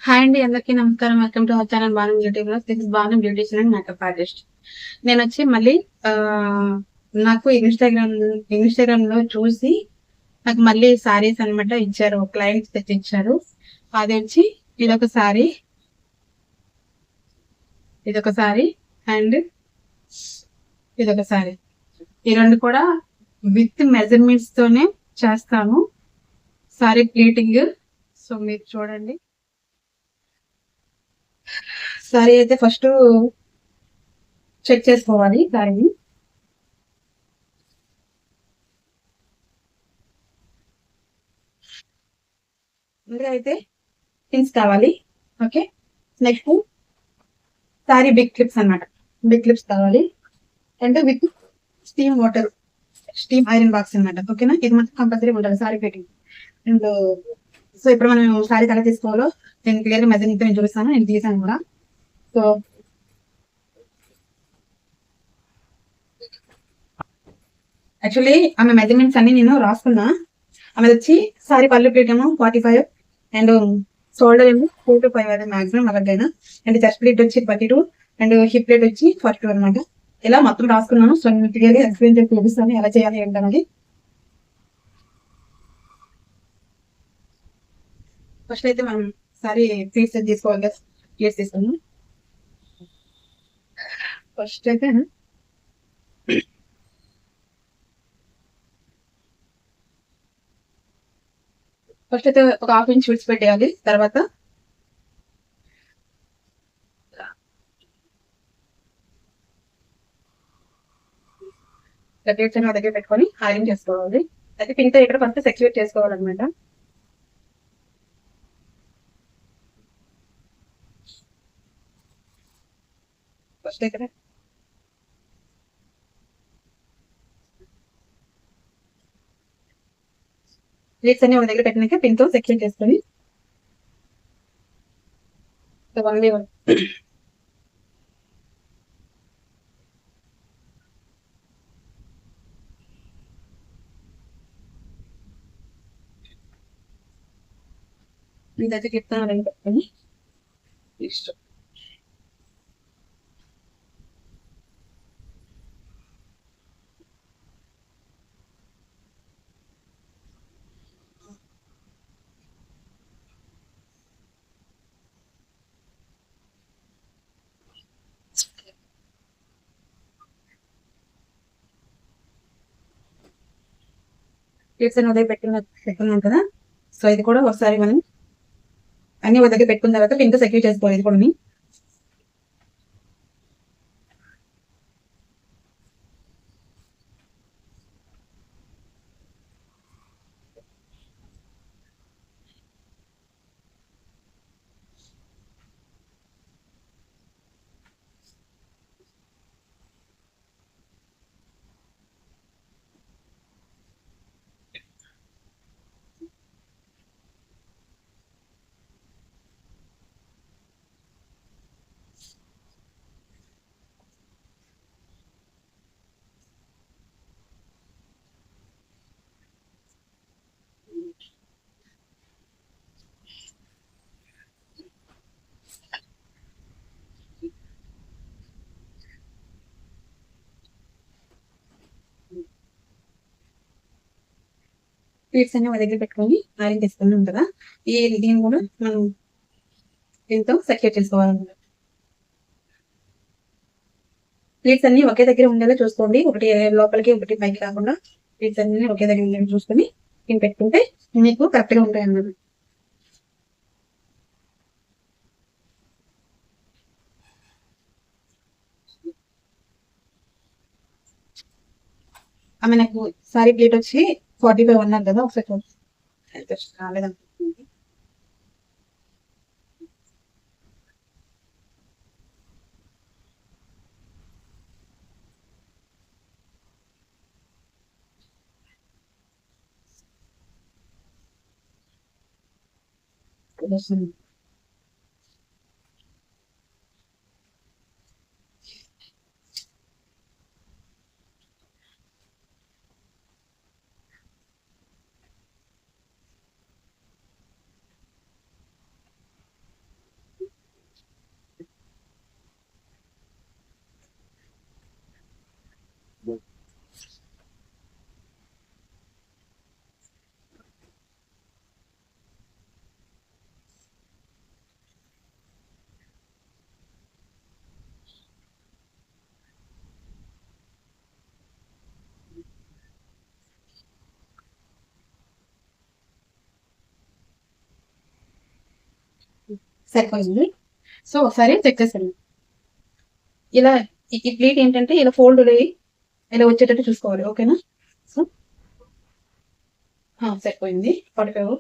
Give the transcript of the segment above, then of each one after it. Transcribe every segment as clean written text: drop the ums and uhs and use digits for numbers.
Hi అండి, అందరికీ నమస్కారం. Welcome to our channel Banu beauty blogs. This is Banu beautician and makeup artist. నేను వచ్చి మళ్ళీ నాకు ఇన్స్టాగ్రామ్ లో చూసి నాకు మళ్ళీ సారీస్ అనమాట ఇచ్చారు, క్లయింట్స్ తెచ్చి ఇచ్చారు. అది వచ్చి ఇదొక సారీ, ఇదొక సారీ అండ్ ఇదొక సారీ. ఈ రెండు కూడా విత్ మెజర్మెంట్స్ తోనే చేస్తాను సారీ ప్లీటింగ్. సో మీరు చూడండి. సారీ అయితే ఫస్ట్ చెక్ చేసుకోవాలి సారీని. ముందుగా అయితే పిన్స్ కావాలి. Okay, next sorry big clips అన్నమాట. బిగ్ క్లిప్స్ కావాలి and with steam water, steam iron box అన్నమాట. ఓకేనా, ఇది మాత్రం కంపల్సరీ ఉండాలి సారీ ఫిట్టింగ్. అండ్ సో ఇప్పుడు మనం సారీ ఎలా తీసుకోవాలో నేను క్లియర్గా మెజర్మెంట్ నేను చూపిస్తాను. నేను తీసాను కూడా. సో యాక్చువల్లీ ఆమె మెజర్మెంట్స్ అన్ని నేను రాసుకున్నా. ఆమె వచ్చి సారీ పళ్ళు ప్లేట్ ఏమో 45 అండ్ షోల్డర్ ఏమో 4 to 5 అదే మాక్సిమం ఎవరికైనా. అండ్ చెస్ట్ ప్లేట్ వచ్చి 32 అండ్ హిప్ ప్లేట్ వచ్చి 42 అనమాట. ఇలా మొత్తం రాసుకున్నాను. సో నేను క్లియర్గా ఎక్స్ప్లెయిన్ చేసి చూపిస్తాను ఎలా చేయాలి ఏంటనేది. ఫస్ట్ అయితే మనం సారీ ప్లీట్స్ తీసుకోవాలి కదా, ప్లీట్స్ తీసుకున్నాం. ఫస్ట్ అయితే ఒక హాఫ్ ఇంచ్ విడ్స్ పెట్టేయాలి. తర్వాత ప్లేట్స్ అన్ని దగ్గర పెట్టుకొని ఐరన్ చేసుకోవాలి. అయితే పింక్ ఇక్కడ ఫస్ట్ సెక్యూర్ చేసుకోవాలన్నమాట. ఫస్ట్ ఇక్కడ ప్లేట్స్ అన్ని ఒక దగ్గర పెట్టినాక పిన్ తో సెక్యూర్ చేసుకొని వన్ బై వన్ ఇదైతే చెప్తాను రెండు పెట్టుకొని ఇష్టం. ప్లేట్స్ అన్ని ఉదయం పెట్టుకున్నాం కదా. సో ఇది కూడా ఒకసారి మనం అన్ని ఒక దగ్గర పెట్టుకున్న తర్వాత పిన్ తో సెక్యూర్ చేసుకోవాలి. ఇది కూడా ప్లేట్స్ అన్ని ఒక దగ్గర పెట్టుకొని ఐరన్ చేసుకుని ఉంటుందా. దీన్ని కూడా మనం దీంతో సెక్యూర్ చేసుకోవాలన్నమాట. ప్లేట్స్ అన్ని ఒకే దగ్గర ఉండేలా చూసుకోండి. ఒకటి లోపలికి ఒకటి పైకి కాకుండా ప్లేట్స్ అన్ని ఒకే దగ్గర ఉండేలా చూసుకొని పిన్ పెట్టుకుంటే మీకు కరెక్ట్ గా ఉంటాయి అన్నమాట. ఆమె నాకు సారీ ప్లేట్ వచ్చి 45 అన్నారు కదా, ఒకసారి రాలేదనుకుంటుంది. సరిపోయింది. సో ఒకసారి చెక్ చేస్తాను. ఇలా ఈ ప్లేట్ ఏంటంటే ఇలా ఫోల్డ్ అయ్యి ఇలా వచ్చేటట్టు చూసుకోవాలి. ఓకేనా? సో సరిపోయింది. 45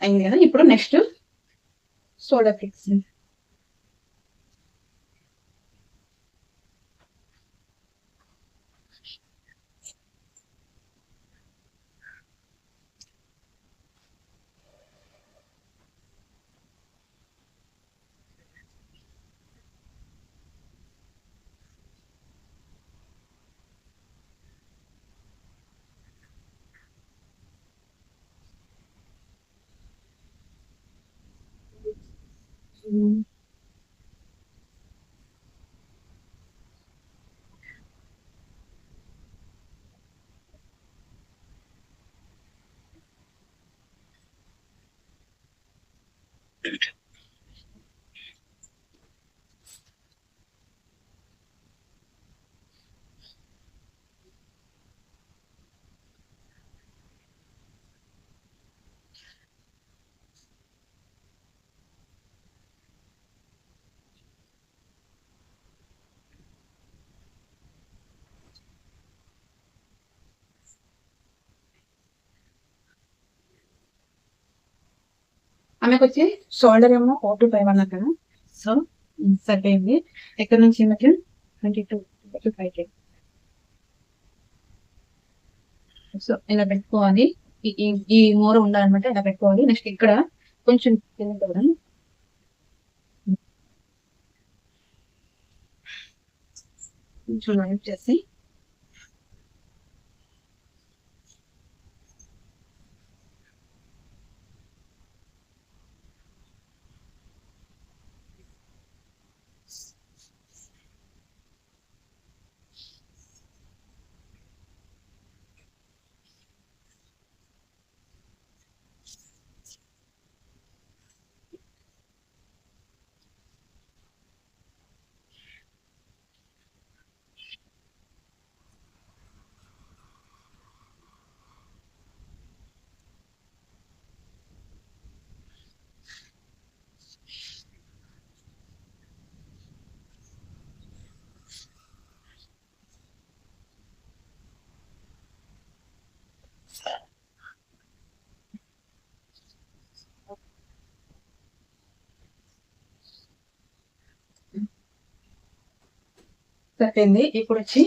అయింది కదా. ఇప్పుడు నెక్స్ట్ షోల్డర్ ఫ్లిక్స్. ఆమెకు వచ్చి షోల్డర్ ఏమో 45 అన్నారు కదా. సో సరిపోయింది. ఎక్కడి నుంచి మనకి 22 సో ఇలా పెట్టుకోవాలి. ఈ మూర ఉండాలన్నమాట. ఇలా పెట్టుకోవాలి. నెక్స్ట్ ఇక్కడ కొంచెం కొంచెం వైప్ చేసి సరిపోయింది. ఇప్పుడు వచ్చి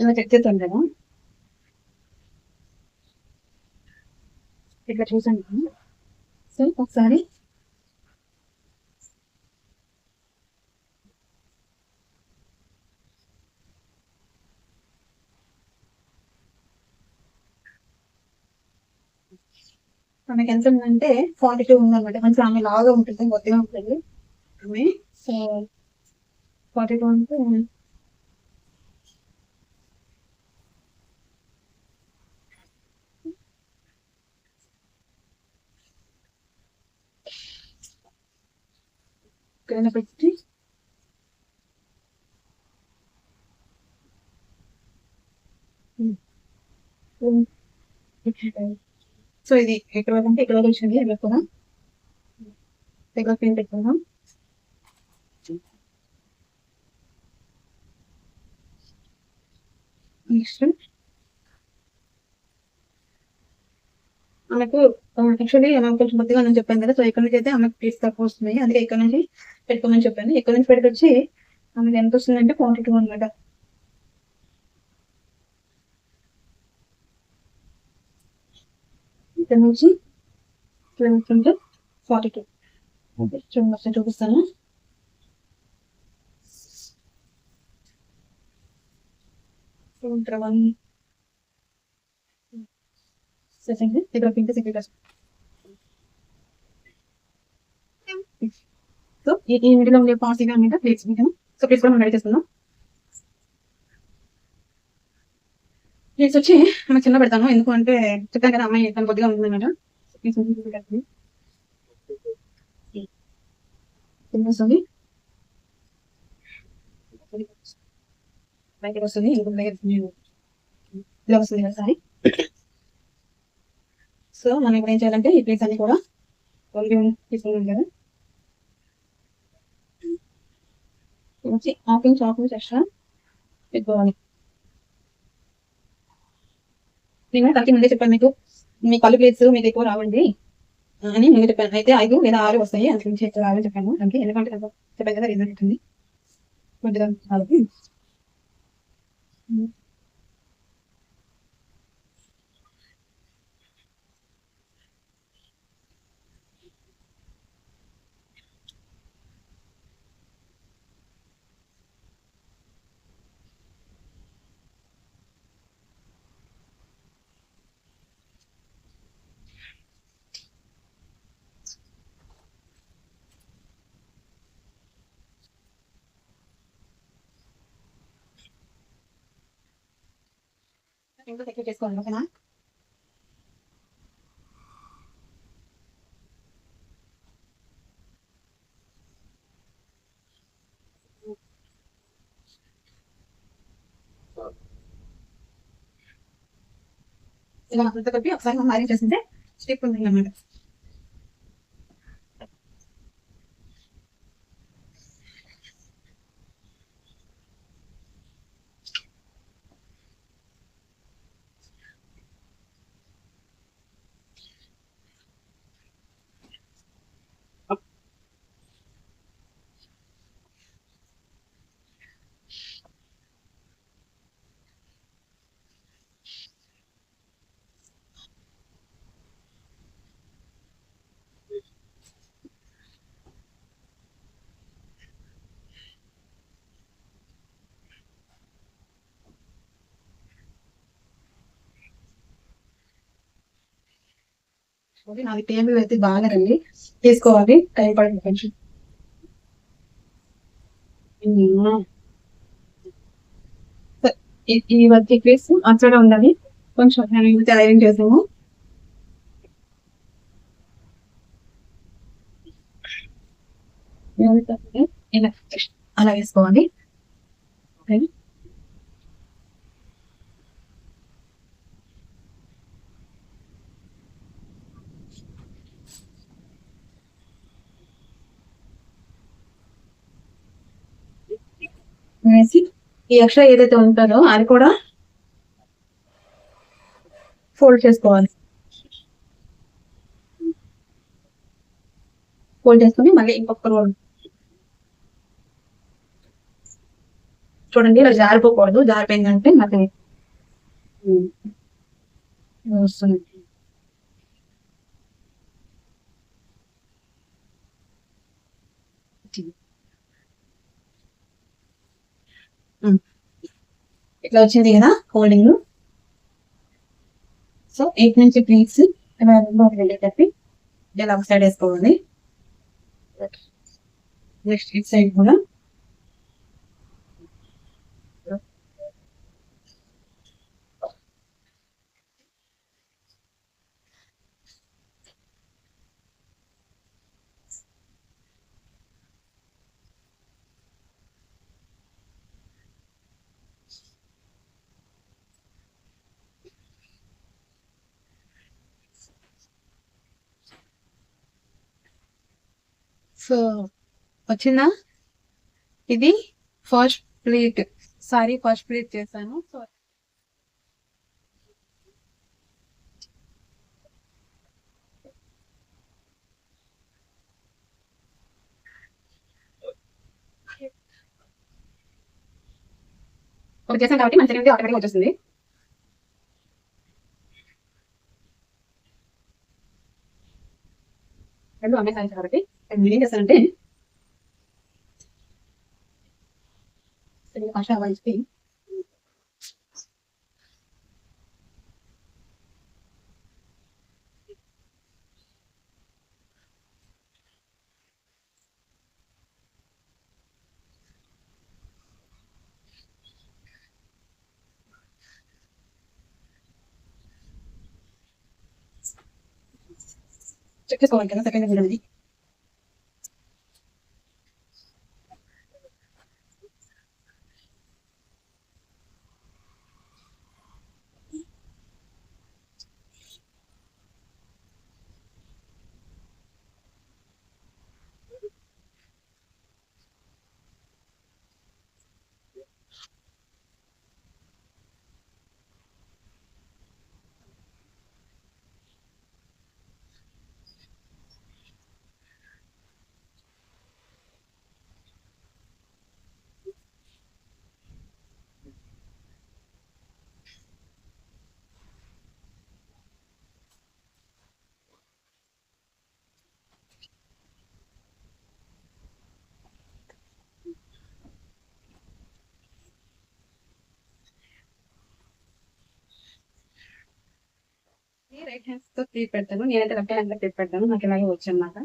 ఇలా చెక్ చేస్తాను కదా. ఇక్కడ చూసాను. సో ఒకసారి మనకి ఎంత ఉందంటే 42 ఉందన్నమాట. మంచి ఆమె లాగా ఉంటుంది, కొద్దిగా ఉంటుంది ఆమె. సో 42 అంటే ఇక్కడ పెట్టి సో ఇది ఎక్కడ వరకు అంటే ఇక్కడ వరకు వచ్చింది. పెట్టుకుందాం. దగ్గర పెయిన్ పెట్టుకుందాం. నెక్స్ట్ ఆమెకు యాక్చువల్లీ ఆమె కొంచెం కొద్దిగా నేను చెప్పాను కదా. సో ఇక్కడ నుంచి అయితే ఆమెకు పీస్ తక్కువ వస్తుంది. అందుకే ఇక్కడ నుంచి పెట్టుకోమని చెప్పాను. ఇక్కడ నుంచి పెట్టుకొచ్చి ఆమెకు ఎంత వస్తుందంటే 42 అనమాట. ఇక్కడ నుంచి చూపించుకుంటే 42 చూడండి, చూపిస్తాను. ఇక్కడ పింక్ సెకండ్. సో ఈ మిడిలో ఉండే పార్ట్స్ ఇవి అనమాట ప్లేట్స్. సో ప్లేట్స్ కూడా మనం రెడీ చేసుకుందాం. ప్లేట్స్ వచ్చి మనం చిన్న పెడతాను. ఎందుకంటే చెప్పాను కదా అమ్మాయి తను కొద్దిగా ఉంటుంది అనమాట. వస్తుంది బయటకు వస్తుంది. ఇలా వస్తుంది కదా సారీ. సో మనం ఇప్పుడు ఏం చేయాలంటే ఈ ప్లేట్స్ అన్ని కూడా ఓన్లీ తీసుకున్నాం కదా, హాఫ్ ఇంచ్ ఎక్స్ట్రా పెట్టుకోవాలి. నేను 30 ముందే చెప్పాను మీకు, మీ కళ్ళు ప్లేట్స్ మీకు ఎక్కువ రావండి అని నేను చెప్పాను. అయితే 5 లేదా 6 వస్తాయి, అంత నుంచి ఎక్కువ రావని చెప్పాను. దానికి ఎందుకంటే చెప్పాను కదా, రీజన్ ఉంటుంది కొద్దిగా కాబట్టి. ఇంకా ఎక్కువ చేసుకోవాలి, ఓకేనా? ఇలా అంతా కలిపి ఒకసారి మనం మ్యారేజ్ చేస్తుంటే స్టిక్ ఉంటుంది అన్నమాట. నాది టేబుల్ అయితే బాగా రండి తీసుకోవాలి, టైం పడుతుంది కొంచెం. ఈ వర్క్ ప్లేస్ అక్కడ ఉండాలి కొంచెం, నేను అరేంజ్ చేసాము. ఇలా అలా వేసుకోవాలి. వేసి ఈ ఎక్స్ట్రా ఏదైతే ఉంటుందో అది కూడా ఫోల్డ్ చేసుకోవాలి. ఫోల్డ్ చేసుకుని మళ్ళీ ఇంకొక రోల్ చూడండి, ఇలా జారిపోకూడదు, జారిపోయిందంటే మరి వస్తుంది. ఇట్లా వచ్చింది కదా హోల్డింగ్. సో 8 నుంచి ప్లీట్స్ వెళ్ళేటప్పి ఇలా ఒక సైడ్ వేసుకోవాలి. నెక్స్ట్ ఇట్ సైడ్ కూడా సో వచ్చిందా. ఇది first plate, sorry first plate చేశాను. సో ఒకటి చేసాను కాబట్టి మంచి ఆటోమేటిక్ వచ్చేస్తుంది. రెండు అమ్మాయి సాధించాలి కాబట్టి నేను ఏం చేస్తానంటే ఫస్ట్ అవ్వాలి చెక్ చేసుకోవాలి కదా సెకండ్ అనేది. రైట్ హ్యాండ్స్ తో క్లిప్ పెడతాను, నేనైతే లెఫ్ట్ హ్యాండ్ తో క్లిప్ పెడతాను. నాకు ఇలాగే వచ్చు అనమాట.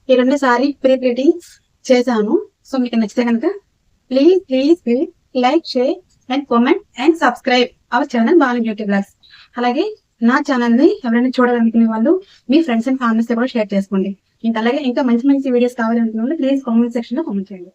ఈ రెండు సారీ ప్రీ ప్లీటింగ్ చేశాను. సో మీకు నచ్చితే కనుక please like, share and comment and subscribe our channel Banu beauty blogs. అలాగే నా ఛానల్ ని ఎవరైనా చూడాలనుకునే వాళ్ళు మీ ఫ్రెండ్స్ అండ్ ఫ్యామిలీస్ తో కూడా షేర్ చేసుకోండి. ఇంకా అలాగే ఇంకా మంచి వీడియోస్ కావాలనుకునే వాళ్ళు ప్లీజ్ కామెంట్ సెక్షన్ లో కామెంట్ చేయండి.